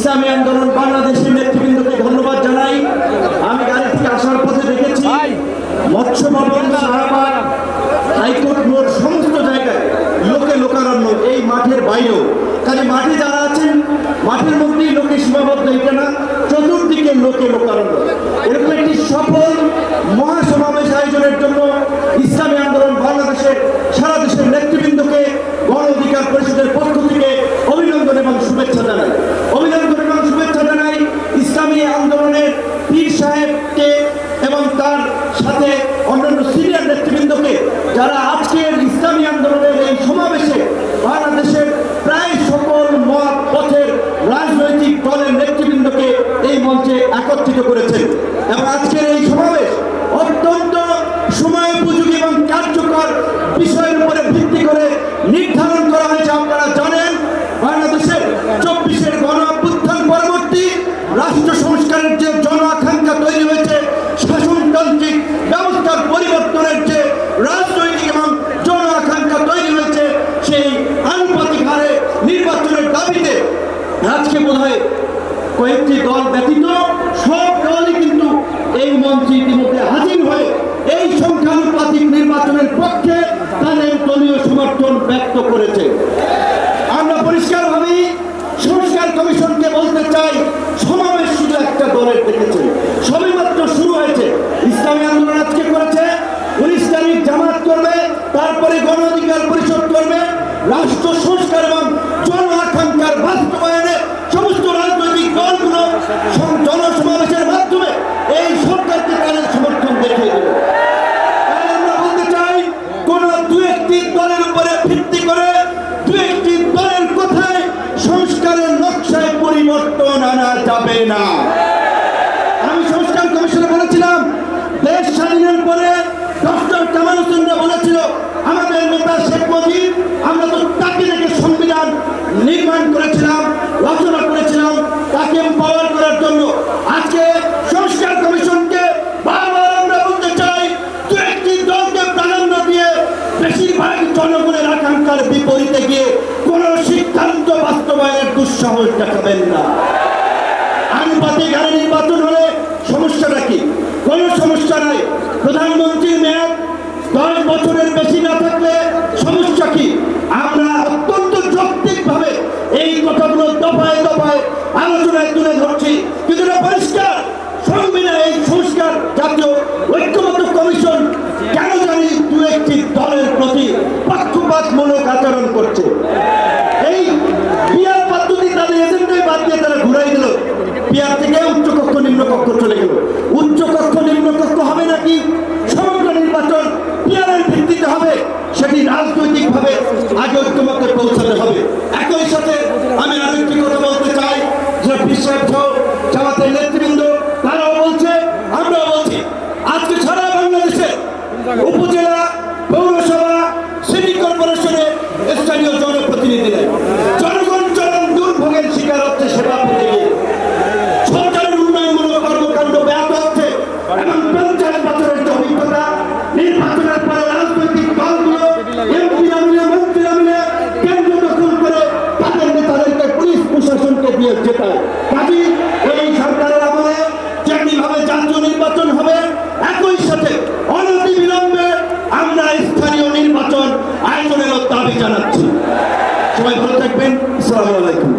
ইসলামী আন্দোলন বাংলাদেশের নেতৃবৃন্দকে ধন্যবাদ জানাই। আমি গাড়ি থেকে আসার পথে দেখেছি মৎস্য ভবন, শাহবাগ, হাইকোর্ট মোড় সমস্ত জায়গায় লোকে লোকারণ্য, এই মাঠের বাইরেও। কাজে মাঠে যারা আছেন মাঠের মধ্যেই লোকে সীমাবদ্ধ, এটা না, চতুর্দিকে লোকে লোকারণ্য। এরকম একটি সফল মহাসমাবেশ আয়োজনের জন্য ইসলামী আন্দোলন বাংলাদেশের সারা দেশের নেতৃবৃন্দকে গণ অধিকার পরিষদের পক্ষ থেকে অভিনন্দন এবং শুভেচ্ছা জানাই। অভিনন্দন এবং শুভেচ্ছা জানাই ইসলামী আন্দোলনের পীর সাহেবকে এবং তার সাথে অন্যান্য সিনিয়র নেতৃবৃন্দকে, যারা আজকের ইসলামী আন্দোলনের এই সমাবেশে বাংলাদেশের প্রায় সকল মত পথের রাজনৈতিক দলের নেতৃবৃন্দকে এই মঞ্চে একত্রিত করেছেন। এবং আজকের এই সমাবেশ অত্যন্ত সময় উপযোগী এবং কার্যকর বিষয়ের উপরে ভিত্তি করে নির্ধারণ করা হয়েছে। আপনারা জানেন বাংলাদেশের 24-এর গণ অভ্যুত্থান পরবর্তী রাষ্ট্র সংস্কারের যে জন আকাঙ্ক্ষা তৈরি হয়েছে, শাসনতান্ত্রিক ব্যবস্থার পরিবর্তনের যে রাজনৈতিক এবং জন আকাঙ্ক্ষা তৈরি হয়েছে, সেই আনুপাতিক হারে নির্বাচনের দাবিতে আজকে বোধ হয় কয়েকটি দল ব্যতীত সব দলই কিন্তু এই মঞ্চে ইতিমধ্যে হাজির হয়ে এই সংখ্যানুপাতিক নির্বাচনের পক্ষে তাদের দলীয় সমর্থন ব্যক্ত করেছে। আমরা পরিষ্কারভাবেই সংস্কার কমিশনকে বলতে চাই, সমাবেশ শুধু একটা দলের দেখেছে, সবেমাত্র শুরু হয়েছে। ইসলামী আন্দোলন আজকে করেছে, 19 তারিখ জামাত করবে, তারপরে গণ অধিকার পরিষদ করবে। রাষ্ট্র সংস্কার এবং জন আকাঙ্ক্ষার বাস্তবায়নে সমস্ত রাজনৈতিক দলগুলো জনসমাবেশের মাধ্যমে এই সরকারকে তাদের সমর্থন দেখিয়ে দেবে। আমরা বলতে চাই, কোন দু একটি দলের উপরে ভিত্তি করে দু একটি দলের কথায় সংস্কারের নকশায় পরিবর্তন আনা যাবে না। আমি সংস্কার কমিশনে বলেছিলাম, দেশ স্বাধীনের পরে ডক্টর কামাল হোসেনরা বলেছিল আমাদের নেতা শেখ মুজিব, আমরা তো তাকে দেখে সংবিধান নির্মাণ করেছিলাম, রচনা করেছিলাম তাকে এম্পাওয়ার করার জন্য। আজকে সংস্কার কমিশনকে বারবার আমরা বলতে চাই, দু একটি দলকে প্রাধান্য দিয়ে বেশিরভাগ জনগণের আকাঙ্ক্ষার বিপরীতে গিয়ে কোন সিদ্ধান্ত বাস্তবায়নের দুঃসাহস দেখাবেন না। আনুপাতিক হারে নির্বাচন হলে সমস্যাটা কি? কোন সমস্যা নাই। প্রধানমন্ত্রীর মেয়াদ 10 বছরের বেশি না থাকলে সমস্যা কি? আমরা অত্যন্ত যৌক্তিকভাবে এই কথাগুলো দফায় দফায় আলোচনায় তুলে ধরছি, কিন্তু এটা পরিষ্কার সংবিধান এই সংস্কার জাতীয় ঐক্যমত্য কমিশন কেন জানি দু একটি দলের প্রতি পক্ষপাতমূলক আচরণ করছে। এই পিয়ার পদ্ধতি তাদের এজেন্ডায় বাদ দিয়ে তারা ঘুরাই দিল, পিয়ার থেকে উচ্চকক্ষ নিম্নকক্ষ চলে গেল। উচ্চকক্ষ নিম্নকক্ষ হবে নাকি সমগ্র নির্বাচন পিয়ারের ভিত্তিতে হবে, সেটি রাজনৈতিকভাবে আগে ঐক্যমত্যে পৌঁছাতে হবে। একই সাথে আমি আরেকটি কথা বলতে চাই, যে বিশ্বাস জামাতের নেতৃবৃন্দ তারাও বলছে, আমরাও বলছি, আজকে সারা বাংলাদেশে উপজেলা, পৌরসভা, সিটি কর্পোরেশনে স্থানীয় জনপ্রতিনিধি নেই, জনগণ চরম দুর্ভোগের শিকার হচ্ছে সেবা পেতে গিয়ে। সরকারের উন্নয়নমূলক কর্মকাণ্ড ব্যাহত হচ্ছে এবং 50 বছরের যে অভিজ্ঞতা, নির্বাচনের পরে রাজনৈতিক দলগুলো এমপিরা মিলে, মন্ত্রীরা মিলে কেন্দ্র দখল করে তাদের নেতাদেরকে পুলিশ প্রশাসনকে দিয়ে জেতায়। কাজী এই সরকারের আমলে যেমনিভাবে জাতীয় নির্বাচন হবে, একই সাথে অনতিবিলম্বে আমরা স্থানীয় নির্বাচন আয়োজনের দাবি জানাচ্ছি। সবাই ভালো থাকবেন। আসসালামু আলাইকুম।